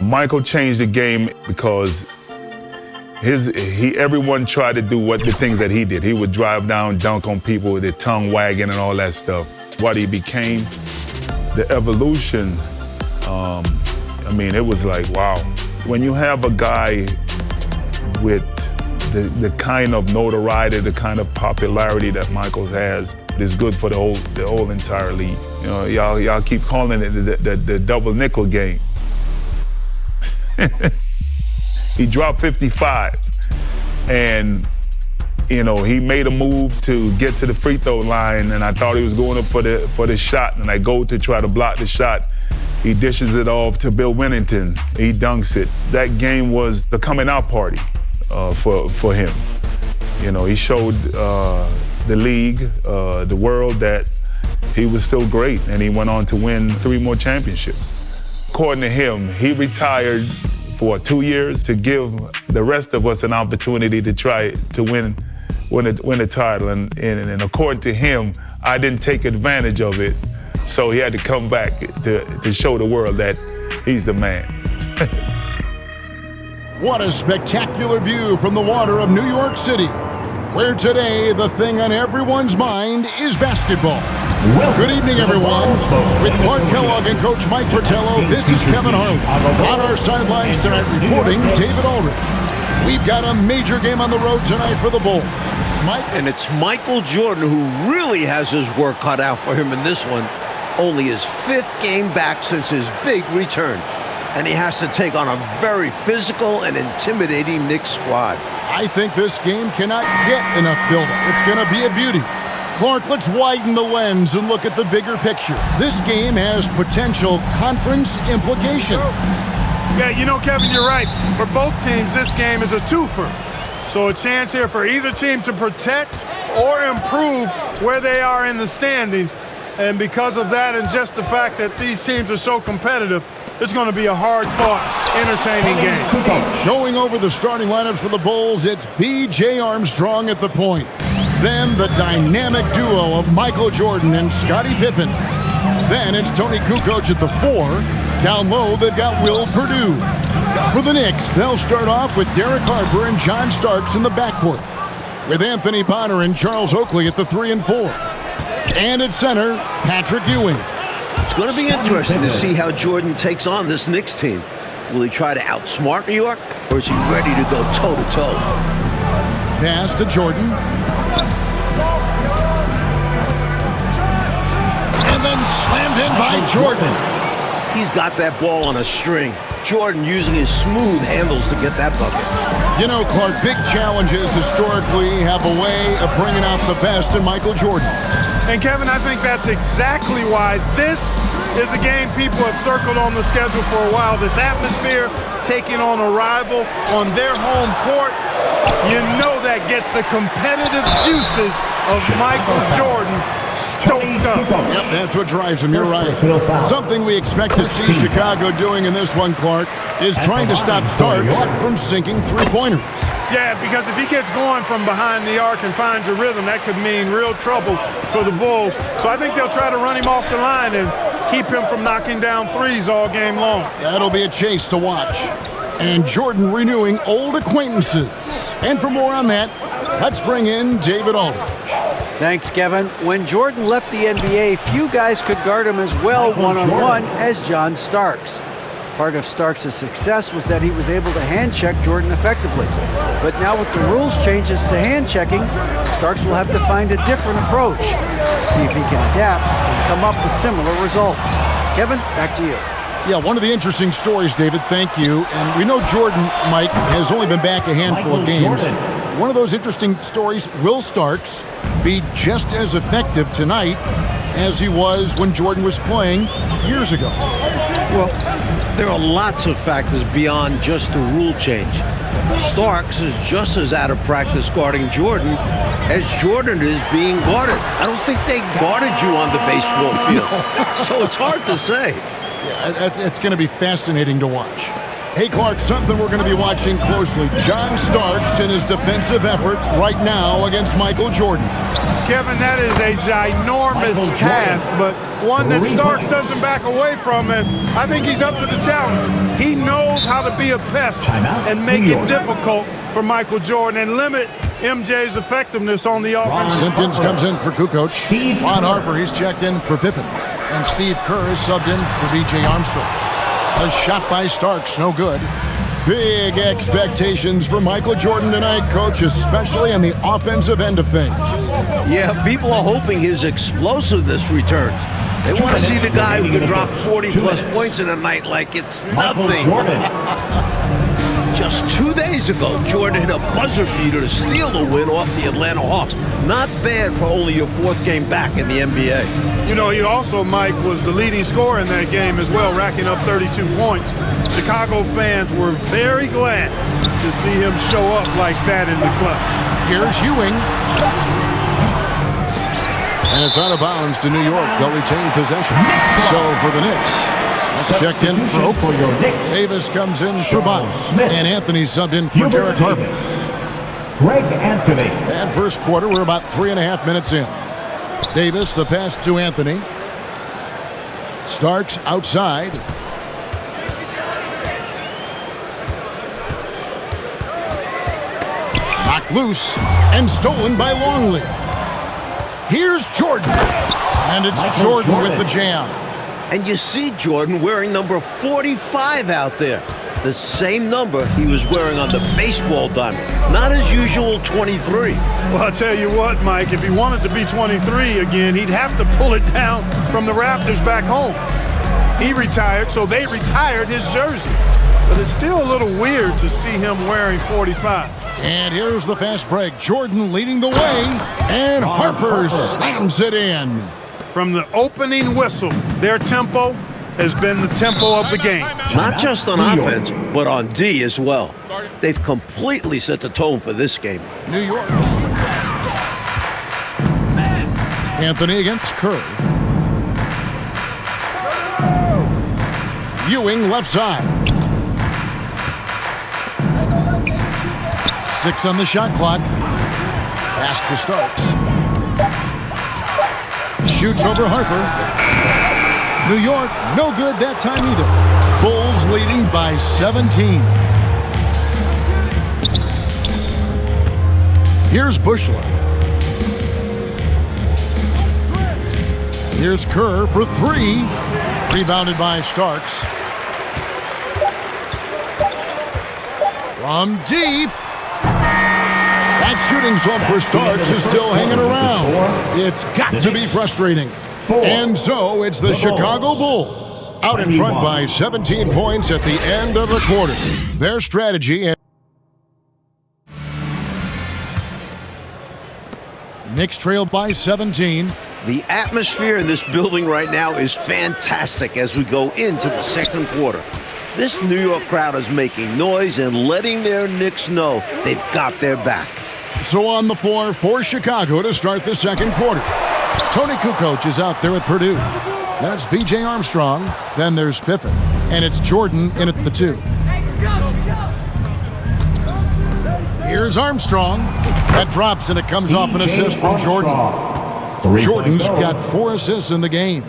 Michael changed the game because everyone tried to do the things that he did. He would drive down, dunk on people with their tongue wagging and all that stuff. What he became, the evolution, it was like, wow. When you have a guy with the kind of notoriety, the kind of popularity that Michael has, it's good for the whole entire league. You know, y'all keep calling it the double nickel game. He dropped 55, and he made a move to get to the free throw line, and I thought he was going up for the shot, and I go to try to block the shot. He dishes it off to Bill Winnington. He dunks it. That game was the coming out party for him. He showed the league, the world, that he was still great, and he went on to win 3 more championships. According to him, he retired for 2 years to give the rest of us an opportunity to try to win a title. And according to him, I didn't take advantage of it, so he had to come back to show the world that he's the man. What a spectacular view from the water of New York City, where today the thing on everyone's mind is basketball. Good evening, everyone. With Clark Kellogg and Coach Mike Fratello, this is Kevin Harlan. On our sidelines tonight reporting, David Aldridge. We've got a major game on the road tonight for the Bulls. Mike? And it's Michael Jordan who really has his work cut out for him in this one. Only his 5th game back since his big return. And he has to take on a very physical and intimidating Knicks squad. I think this game cannot get enough build-up. It's going to be a beauty. Clark, let's widen the lens and look at the bigger picture. This game has potential conference implications. Yeah, Kevin, you're right. For both teams, this game is a twofer. So a chance here for either team to protect or improve where they are in the standings. And because of that, and just the fact that these teams are so competitive, it's going to be a hard-fought, entertaining game. Going over the starting lineup for the Bulls, it's B.J. Armstrong at the point. Then the dynamic duo of Michael Jordan and Scottie Pippen. Then it's Tony Kukoc at the 4. Down low, they've got Will Perdue. For the Knicks, they'll start off with Derek Harper and John Starks in the backcourt, with Anthony Bonner and Charles Oakley at the 3 and 4. And at center, Patrick Ewing. It's going to be interesting to see how Jordan takes on this Knicks team. Will he try to outsmart New York, or is he ready to go toe-to-toe? Pass to Jordan. And then slammed in by Jordan. He's got that ball on a string. Jordan using his smooth handles to get that bucket. Clark, big challenges historically have a way of bringing out the best in Michael Jordan. And Kevin, I think that's exactly why this is a game people have circled on the schedule for a while. This atmosphere, taking on a rival on their home court, that gets the competitive juices of Michael Jordan stoked up. Yep, that's what drives him. You're right. Something we expect to see Chicago doing in this one, Clark, is trying to stop Starks from sinking 3-pointers. Yeah, because if he gets going from behind the arc and finds a rhythm, that could mean real trouble for the Bulls. So I think they'll try to run him off the line and keep him from knocking down threes all game long. That'll be a chase to watch. And Jordan renewing old acquaintances. And for more on that, let's bring in David Aldridge. Thanks, Kevin. When Jordan left the NBA, few guys could guard him as well one-on-one as John Starks. Part of Starks' success was that he was able to hand-check Jordan effectively. But now with the rules changes to hand-checking, Starks will have to find a different approach. See if he can adapt and come up with similar results. Kevin, back to you. Yeah, one of the interesting stories, David, thank you. And we know Jordan, Mike, has only been back a handful of games. One of those interesting stories, will Starks be just as effective tonight as he was when Jordan was playing years ago? Well, there are lots of factors beyond just the rule change. Starks is just as out of practice guarding Jordan as Jordan is being guarded. I don't think they guarded you on the baseball field. So it's hard to say. Yeah, it's going to be fascinating to watch. Hey, Clark, something we're going to be watching closely. John Starks in his defensive effort right now against Michael Jordan. Kevin, that is a ginormous pass, but one that Starks doesn't back away from, and I think he's up to the challenge. He knows how to be a pest and make it difficult for Michael Jordan and limit MJ's effectiveness on the offense. Simpkins comes in for Kukoc. Ron Harper, he's checked in for Pippen. And Steve Kerr is subbed in for B.J. Armstrong. A shot by Starks, no good. Big expectations for Michael Jordan tonight, Coach, especially on the offensive end of things. Yeah, people are hoping his explosiveness returns. They want to see the guy who can drop 40-plus points in a night like it's nothing. Just 2 days ago, Jordan hit a buzzer beater to steal the win off the Atlanta Hawks. Not bad for only your 4th game back in the NBA. You know, he also, Mike, was the leading scorer in that game as well, racking up 32 points. Chicago fans were very glad to see him show up like that in the clutch. Here's Ewing. And it's out of bounds to New York. They'll retain possession. So for the Knicks, checked in for Oakland. Davis comes in for Bobby. And Anthony subbed in for Derek Harper. Greg Anthony. And first quarter, we're about 3.5 minutes in. Davis, the pass to Anthony. Starks outside. Knocked loose and stolen by Longley. Here's Jordan. And it's Jordan with the jam. And you see Jordan wearing number 45 out there. The same number he was wearing on the baseball diamond. Not his usual 23. Well, I'll tell you what, Mike, if he wanted to be 23 again, he'd have to pull it down from the rafters back home. He retired, so they retired his jersey. But it's still a little weird to see him wearing 45. And here's the fast break. Jordan leading the way, and Harper slams it in. From the opening whistle, their tempo has been the tempo of the game. Not just on offense, but on D as well. They've completely set the tone for this game. New York. Anthony against Kerr. Ewing left side. 6 on the shot clock. Pass to Starks. Shoots over Harper. New York, no good that time either. Bulls leading by 17. Here's Bushler. Here's Kerr for 3. Rebounded by Starks. From deep. That shooting slump for Starks is still hanging around. It's got to be frustrating. And so it's the Chicago Bulls out in front by 17 points at the end of the quarter. Their strategy. Knicks trail by 17. The atmosphere in this building right now is fantastic as we go into the second quarter. This New York crowd is making noise and letting their Knicks know they've got their back. So on the floor for Chicago to start the second quarter. Tony Kukoc is out there at Purdue. That's B.J. Armstrong. Then there's Pippen. And it's Jordan in at the 2. Here's Armstrong. That drops and it comes off an assist from Jordan. Jordan's got 4 assists in the game.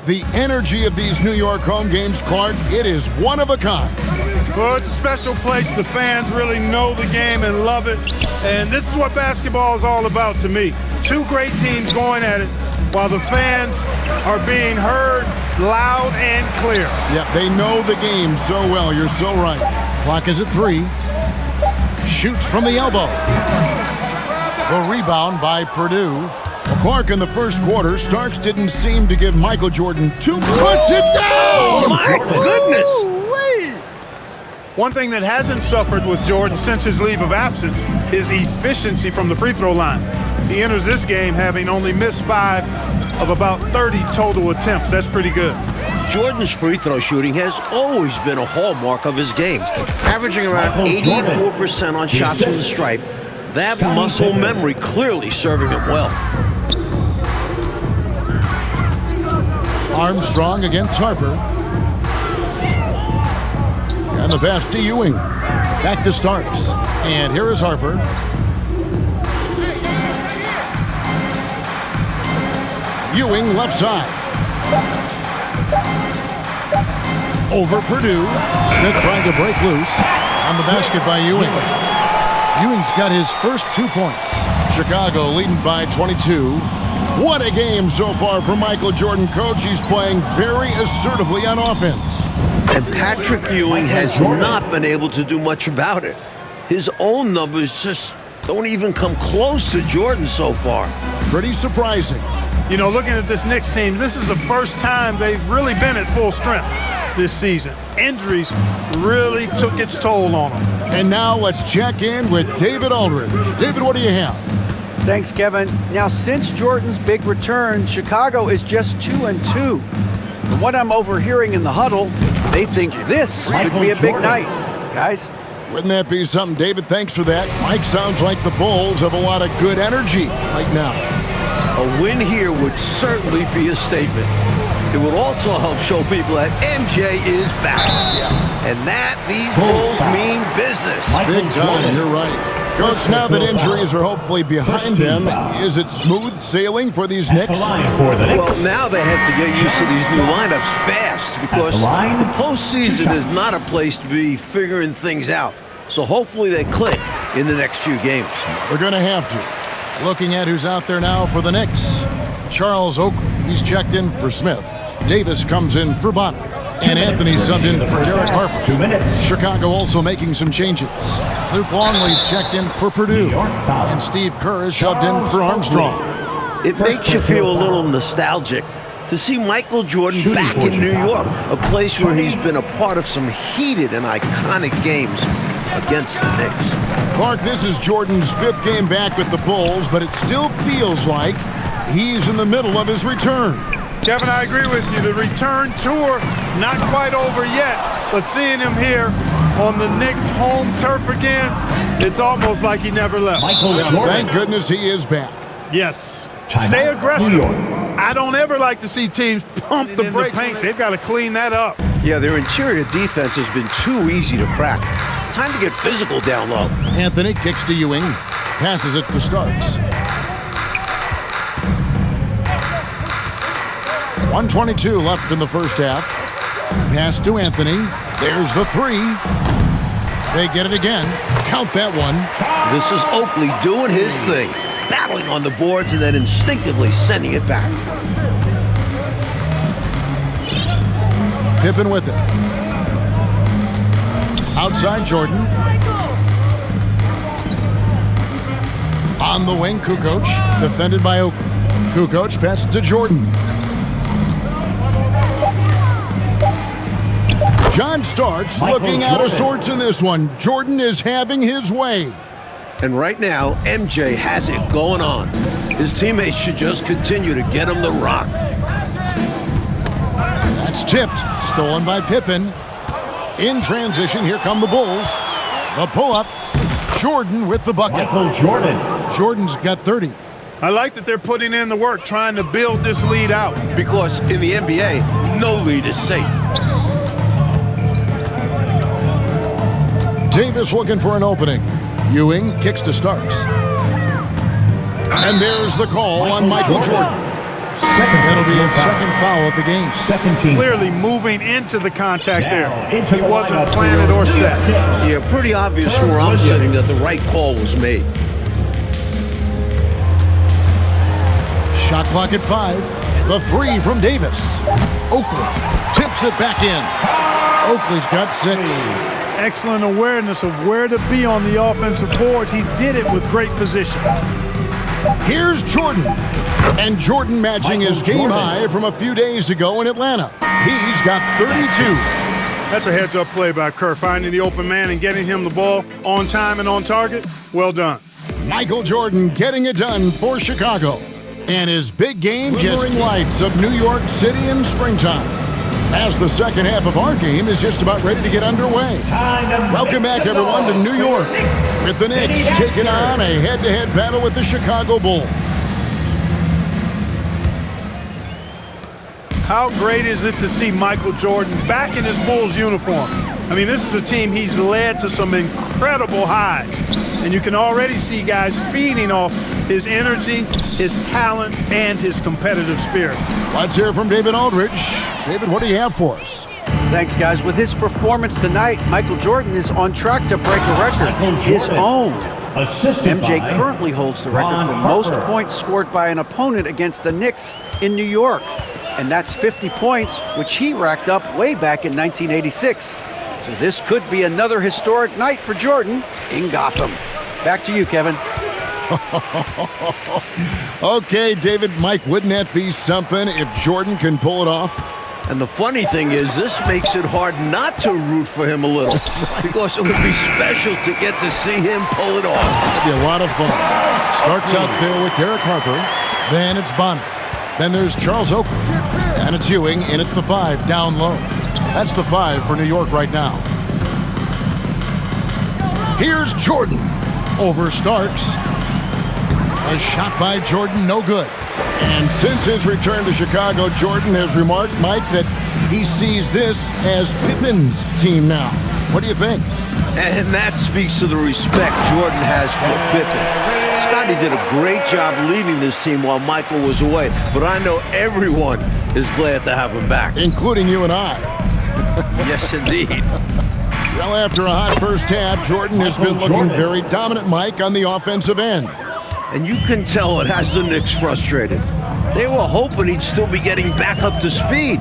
The energy of these New York home games, Clark, it is one of a kind. Well, it's a special place. The fans really know the game and love it. And this is what basketball is all about to me. 2 great teams going at it while the fans are being heard loud and clear. Yeah, they know the game so well. You're so right. Clock is at 3. Shoots from the elbow. The rebound by Purdue. Well, Clark, in the first quarter, Starks didn't seem to give Michael Jordan too much. Puts it down! Oh, my goodness! One thing that hasn't suffered with Jordan since his leave of absence is efficiency from the free throw line. He enters this game having only missed 5 of about 30 total attempts. That's pretty good. Jordan's free throw shooting has always been a hallmark of his game, averaging around 84% on shots from the stripe. That muscle memory clearly serving him well. Armstrong against Harper. And the pass to Ewing. Back to Starks. And here is Harper. Ewing left side. Over Purdue. Smith trying to break loose. On the basket by Ewing. Ewing's got his first 2 points. Chicago leading by 22. What a game so far for Michael Jordan, coach. He's playing very assertively on offense. And Patrick Ewing has not been able to do much about it. His own numbers just don't even come close to Jordan so far. Pretty surprising. You know, looking at this Knicks team, this is the first time they've really been at full strength this season. Injuries really took its toll on them. And now let's check in with David Aldridge. David, what do you have? Thanks, Kevin. Now, since Jordan's big return, Chicago is just 2-2. From what I'm overhearing in the huddle, they think this could be a big night. Guys? Wouldn't that be something, David? Thanks for that. Mike, sounds like the Bulls have a lot of good energy right now. A win here would certainly be a statement. It would also help show people that MJ is back. And that these Bulls mean business. Big time, you're right. Coach, now that injuries are hopefully behind them, is it smooth sailing for these Knicks? Well, now they have to get used to these new lineups fast because the postseason is not a place to be figuring things out. So hopefully they click in the next few games. They're going to have to. Looking at who's out there now for the Knicks. Charles Oakley, he's checked in for Smith. Davis comes in for Bonner. And Anthony subbed in for Derek Harper. 2 minutes. Chicago also making some changes. Luke Longley's checked in for Purdue. And Steve Kerr is subbed in for Armstrong. It makes you feel a little nostalgic to see Michael Jordan back in New York, a place where he's been a part of some heated and iconic games against the Knicks. Clark, this is Jordan's 5th game back with the Bulls, but it still feels like he's in the middle of his return. Kevin, I agree with you. The return tour, not quite over yet, but seeing him here on the Knicks' home turf again, it's almost like he never left. Thank goodness he is back. Yes. Stay aggressive. I don't ever like to see teams pump the brakes. They've got to clean that up. Yeah, their interior defense has been too easy to crack. Time to get physical down low. Anthony kicks to Ewing, passes it to Starks. 1:22 left in the first half. Pass to Anthony. There's the 3. They get it again. Count that one. This is Oakley doing his thing, battling on the boards and then instinctively sending it back. Pippen with it. Outside Jordan. On the wing, Kukoc, defended by Oakley. Kukoc passes to Jordan. John Starks looking out of sorts in this one. Jordan is having his way. And right now, MJ has it going on. His teammates should just continue to get him the rock. That's tipped. Stolen by Pippen. In transition, here come the Bulls. The pull-up. Jordan with the bucket. Michael Jordan. Jordan's got 30. I like that they're putting in the work trying to build this lead out. Because in the NBA, no lead is safe. Davis looking for an opening. Ewing kicks to Starks. And there's the call on Michael Jordan. That'll be his second foul of the game. Second team. Clearly moving into the contact there. He wasn't planted or set. Yeah, pretty obvious from where I'm sitting that the right call was made. Shot clock at 5. The 3 from Davis. Oakley tips it back in. Oakley's got 6. Excellent awareness of where to be on the offensive boards. He did it with great position. Here's Jordan. And Jordan matching his game high from a few days ago in Atlanta. He's got 32. That's a heads-up play by Kerr, finding the open man and getting him the ball on time and on target. Well done. Michael Jordan getting it done for Chicago. And his big game, glimmering lights of New York City in springtime. As the second half of our game is just about ready to get underway. Welcome back, everyone, to New York, with the Knicks taking on a head-to-head battle with the Chicago Bulls. How great is it to see Michael Jordan back in his Bulls uniform? I mean, this is a team he's led to some incredible highs. And you can already see guys feeding off his energy, his talent, and his competitive spirit. Let's hear from David Aldridge. David, what do you have for us? Thanks, guys. With his performance tonight, Michael Jordan is on track to break a record, his own. MJ currently holds the record for most points scored by an opponent against the Knicks in New York. And that's 50 points, which he racked up way back in 1986. So this could be another historic night for Jordan in Gotham. Back to you, Kevin. Okay, David, Mike, wouldn't that be something if Jordan can pull it off? And the funny thing is, this makes it hard not to root for him a little. Because it would be special to get to see him pull it off. That'd be a lot of fun. Starts out there with Derek Harper. Then it's Bonner. Then there's Charles Oakley. And it's Ewing in at the 5, down low. That's the 5 for New York right now. Here's Jordan over Starks. A shot by Jordan, no good. And since his return to Chicago, Jordan has remarked, Mike, that he sees this as Pippen's team now. What do you think? And that speaks to the respect Jordan has for Pippen. Scotty did a great job leading this team while Michael was away, but I know everyone is glad to have him back. Including you and I. Yes, indeed. Well, after a hot first half, Jordan has been looking very dominant, Mike, on the offensive end. And you can tell it has the Knicks frustrated. They were hoping he'd still be getting back up to speed,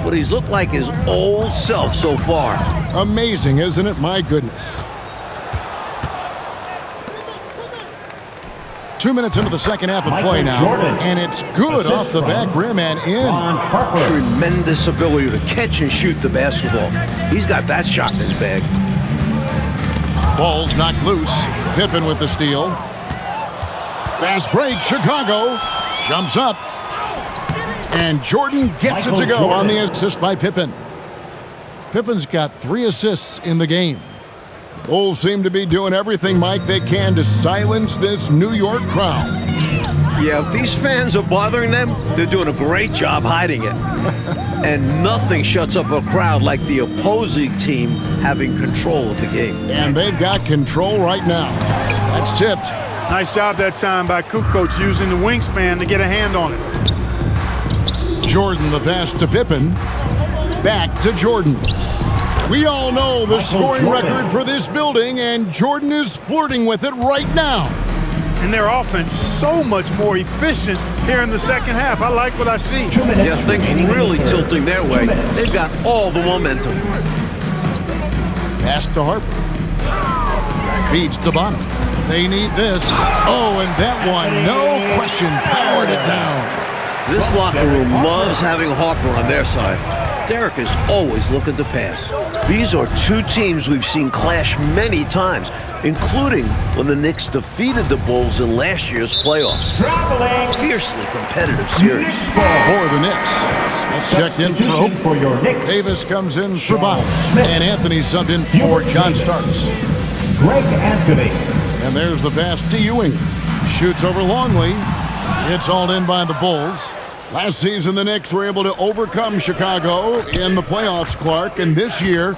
but he's looked like his old self so far. Amazing, isn't it? My goodness. 2 minutes into the second half of play now, and it's good off the back rim and in. Tremendous ability to catch and shoot the basketball. He's got that shot in his bag. Ball's knocked loose. Pippen with the steal. Fast break, Chicago jumps up. And Jordan gets it to go on the assist by Pippen. Pippen's got 3 assists in the game. Bulls seem to be doing everything, Mike, they can to silence this New York crowd. Yeah, if these fans are bothering them, they're doing a great job hiding it. And nothing shuts up a crowd like the opposing team having control of the game. And they've got control right now. That's tipped. Nice job that time by Kukoc using the wingspan to get a hand on it. Jordan the pass to Pippen. Back to Jordan. We all know the scoring record for this building, and Jordan is flirting with it right now. And their offense so much more efficient here in the second half. I like what I see. Yeah, things really tilting their way. They've got all the momentum. Pass to Harper. Feeds to Bonner. They need this. Oh, and that one, no question, powered it down. This locker room loves having Harper on their side. Derek is always looking to pass. These are 2 teams we've seen clash many times, including when the Knicks defeated the Bulls in last year's playoffs. Fiercely competitive series. For the Knicks, Smith checked in for Hope. Davis comes in for Bob. And Anthony subbed in for John Starks. Greg Anthony. And there's the pass to Ewing. Shoots over Longley. It's hauled in by the Bulls. Last season, the Knicks were able to overcome Chicago in the playoffs, Clark, and this year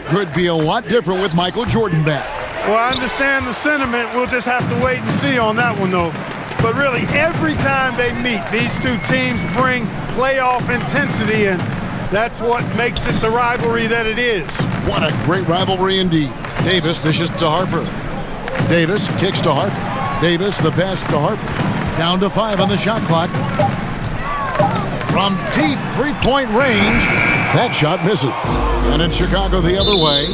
could be a lot different with Michael Jordan back. Well, I understand the sentiment. We'll just have to wait and see on that one, though. But really, every time they meet, these 2 teams bring playoff intensity, and that's what makes it the rivalry that it is. What a great rivalry indeed. Davis dishes to Harper. Davis kicks to Harper. Davis, the pass to Harper. Down to 5 on the shot clock. From deep three-point range, that shot misses. And in Chicago the other way.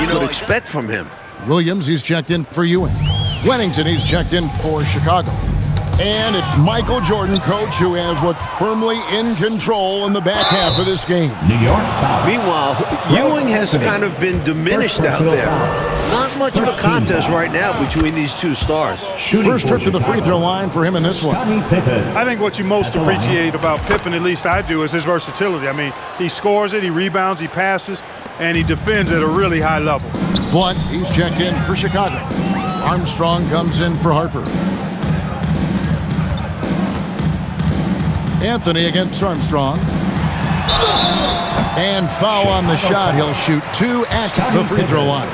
You could expect from him. Williams, he's checked in for Ewing. Wennington, he's checked in for Chicago. And it's Michael Jordan, coach, who has looked firmly in control in the back half of this game. New York foul. Meanwhile, Ewing has kind of been diminished out there. Not much of a contest right now between these 2 stars. First trip to the free throw line for him in this one. I think what you most appreciate about Pippen, at least I do, is his versatility. I mean, he scores it, he rebounds, he passes, and he defends at a really high level. Blunt, he's checked in for Chicago. Armstrong comes in for Harper. Anthony against Armstrong. And foul on the shot. He'll shoot 2 at the free throw line.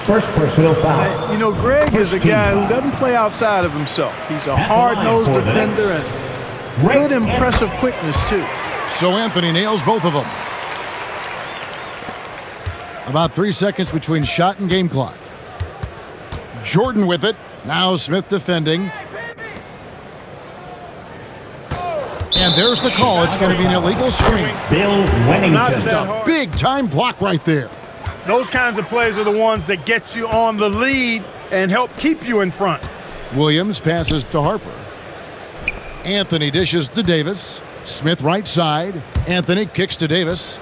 First personal foul. You know, Greg is a guy who doesn't play outside of himself. He's a hard-nosed defender and good, impressive quickness, too. So Anthony nails both of them. About 3 seconds between shot and game clock. Jordan with it. Now Smith defending. And there's the call. It's going to be an illegal screen. Bill Wennington. Big time block right there. Those kinds of plays are the ones that get you on the lead and help keep you in front. Williams passes to Harper. Anthony dishes to Davis. Smith right side. Anthony kicks to Davis.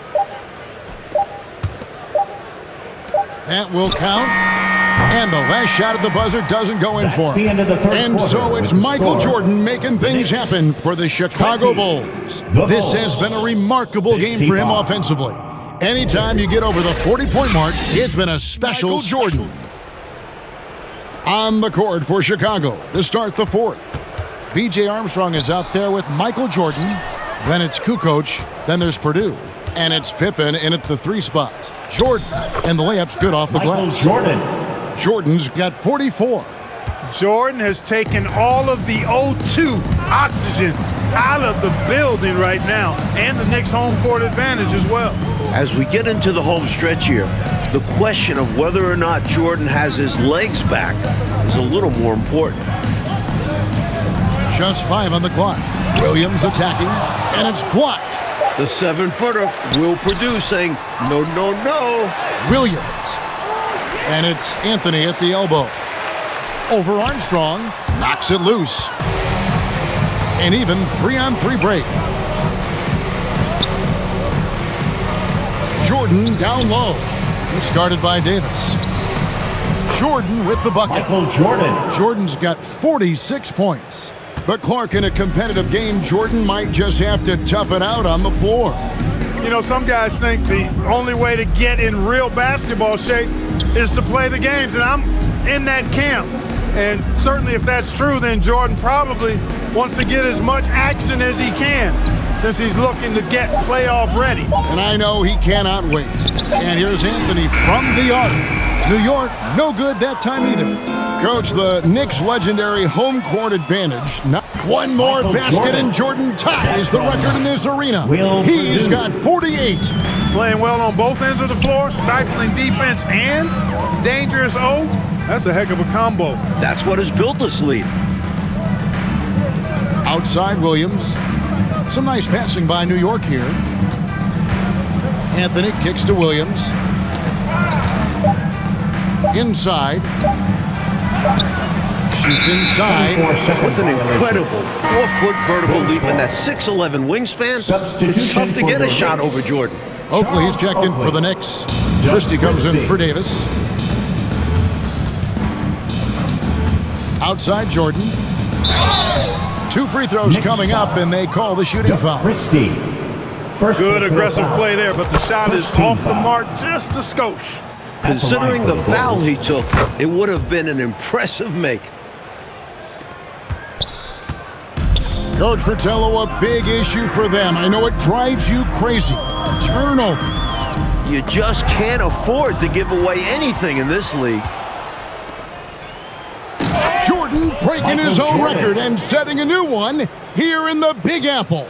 That will count. And the last shot at the buzzer doesn't go in for him. And so it's Michael Jordan making things happen for the Chicago Bulls. This has been a remarkable game for him offensively. Anytime you get over the 40-point mark, it's been a special Jordan. On the court for Chicago to start the fourth. B.J. Armstrong is out there with Michael Jordan. Then it's Kukoc. Then there's Purdue. And it's Pippen in at the 3 spot. Jordan. And the layup's good off the glass. Jordan's got 44. Jordan has taken all of the O2 oxygen out of the building right now, and the Knicks' home court advantage as well. As we get into the home stretch here, the question of whether or not Jordan has his legs back is a little more important. Just 5 on the clock. Williams attacking, and it's blocked. The 7-footer will produce, saying, no, no, no. Williams. And it's Anthony at the elbow. Over Armstrong, knocks it loose. An even 3-on-3 break. Jordan down low. He's guarded by Davis. Jordan with the bucket. Michael Jordan. Jordan's got 46 points. But Clark, in a competitive game, Jordan might just have to tough it out on the floor. You know, some guys think the only way to get in real basketball shape is to play the games, and I'm in that camp. And certainly if that's true, then Jordan probably wants to get as much action as he can since he's looking to get playoff ready. And I know he cannot wait. And here's Anthony from the arc. New York, no good that time either. Coach, the Knicks' legendary home court advantage. One more basket and Jordan ties the record in this arena. He's got 48. Playing well on both ends of the floor, stifling defense and dangerous O. That's a heck of a combo. That's what has built this lead. Outside Williams. Some nice passing by New York here. Anthony kicks to Williams. Inside. Shoots inside. With an incredible 4-foot vertical leap and that 6'11 wingspan, it's tough to get a shot over Jordan. Oakley is checked in for the Knicks. Christie comes in for Davis. Outside Jordan. 2 free throws coming up, and they call the shooting foul. Christie. Good aggressive play there, but the shot is off the mark just a skosh. Considering the foul he took, it would have been an impressive make. Coach Fratello, a big issue for them. I know it drives you crazy. Turnover. You just can't afford to give away anything in this league. Jordan breaking his own record and setting a new one here in the Big Apple.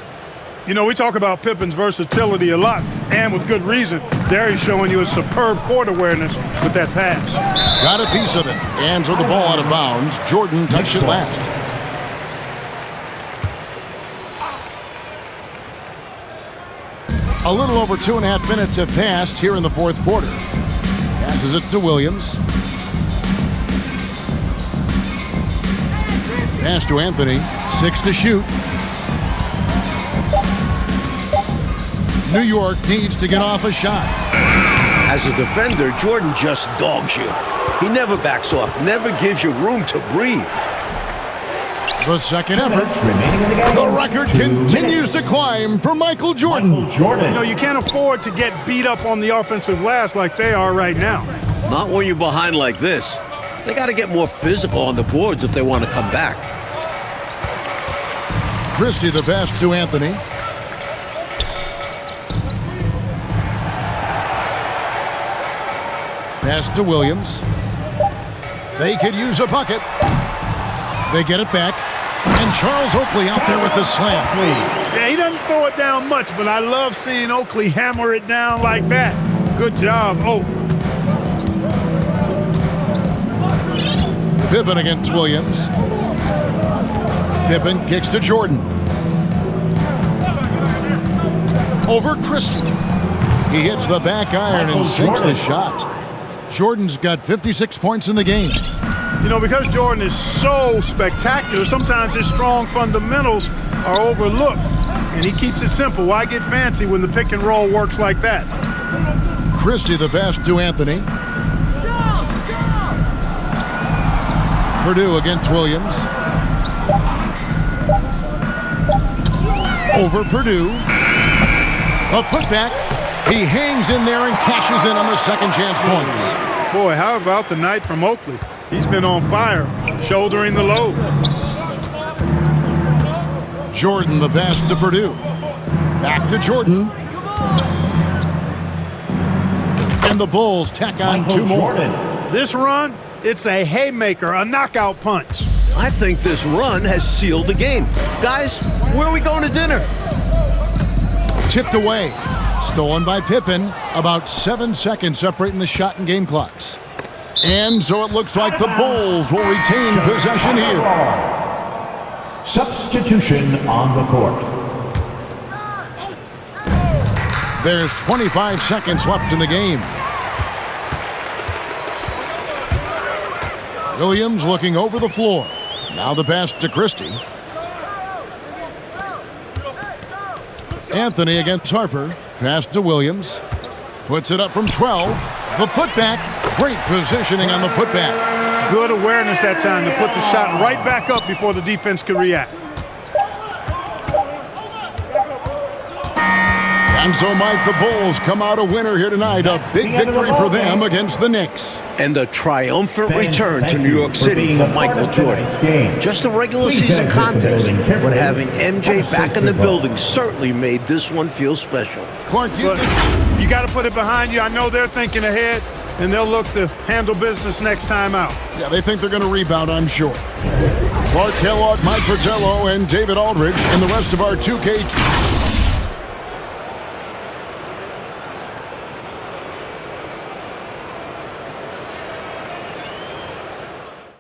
You know, we talk about Pippen's versatility a lot, and with good reason. There he's showing you a superb court awareness with that pass. Got a piece of it. Hands with the ball out of bounds. Jordan touched it last. A little over 2.5 minutes have passed here in the fourth quarter. Passes it to Williams. Pass to Anthony. 6 to shoot. New York needs to get off a shot. As a defender, Jordan just dogs you. He never backs off, never gives you room to breathe. The second effort. The record continues to climb for Michael Jordan. You know, you can't afford to get beat up on the offensive glass like they are right now. Not when you're behind like this. They got to get more physical on the boards if they want to come back. Christie the pass to Anthony. Pass to Williams. They could use a bucket. They get it back. And Charles Oakley out there with the slam. Yeah, he doesn't throw it down much, but I love seeing Oakley hammer it down like that. Good job, Oak. Pippen against Williams. Pippen kicks to Jordan. Over Christie. He hits the back iron and sinks the shot. Jordan's got 56 points in the game. You know, because Jordan is so spectacular, sometimes his strong fundamentals are overlooked. And he keeps it simple. Why get fancy when the pick and roll works like that? Christie the pass to Anthony. Purdue against Williams. Over Purdue. A putback. He hangs in there and cashes in on the second chance points. Boy, how about the night from Oakley? He's been on fire, shouldering the load. Jordan the pass to Purdue. Back to Jordan. And the Bulls tack on two more. This run, it's a haymaker, a knockout punch. I think this run has sealed the game. Guys, where are we going to dinner? Tipped away. Stolen by Pippen. About 7 seconds separating the shot and game clocks. And so it looks like the Bulls will retain possession here. Substitution on the court. There's 25 seconds left in the game. Williams looking over the floor. Now the pass to Christie. Anthony against Harper. Pass to Williams. Puts it up from 12. The putback. Great positioning on the putback. Good awareness that time to put the shot right back up before the defense could react. And so, Mike, the Bulls come out a winner here tonight. A big victory for them against the Knicks. And a triumphant return to New York City for Michael Jordan. Just a regular season contest, but having MJ back in the building certainly made this one feel special. Clark, you got to put it behind you. I know they're thinking ahead, and they'll look to handle business next time out. Yeah, they think they're going to rebound, I'm sure. Clark Kellogg, Mike Fratello, and David Aldridge, and the rest of our 2K